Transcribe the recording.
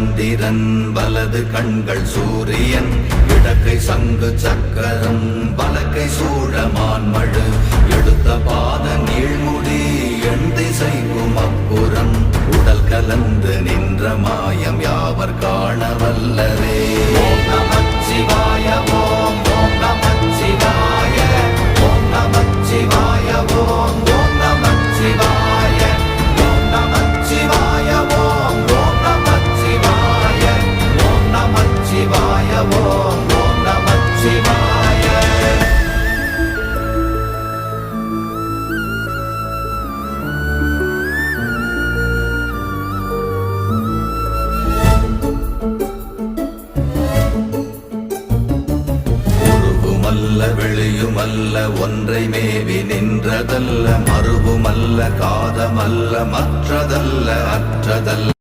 சந்திரன் வலது கண்கள் சூரியன் இடக்கை சங்கு சக்கரம் வலக்கை சூழமான்மழு எடுத்த பாத நீழ்முடி எண் திசைக்கும் அப்புறம் உடல் கலந்து நின்ற மாயம் யாவர் காண வல்லரே. ஓம் நமச்சிவாய ஓம் ஓம் நமச்சிவாய ஓம் நமச்சிவாய ஓம் ஓம் நமச்சிவாய ஓம் நமச்சிவாய ஓம் ஓம் நமச்சிவாய ஓம் நமச்சிவாய ஓம் ஓம் நமச்சிவாய. வெளியுமல்ல ஒன்றை மேவி நின்றதல்ல மறுவுமல்ல காதமல்ல மற்றதல்ல அற்றதல்ல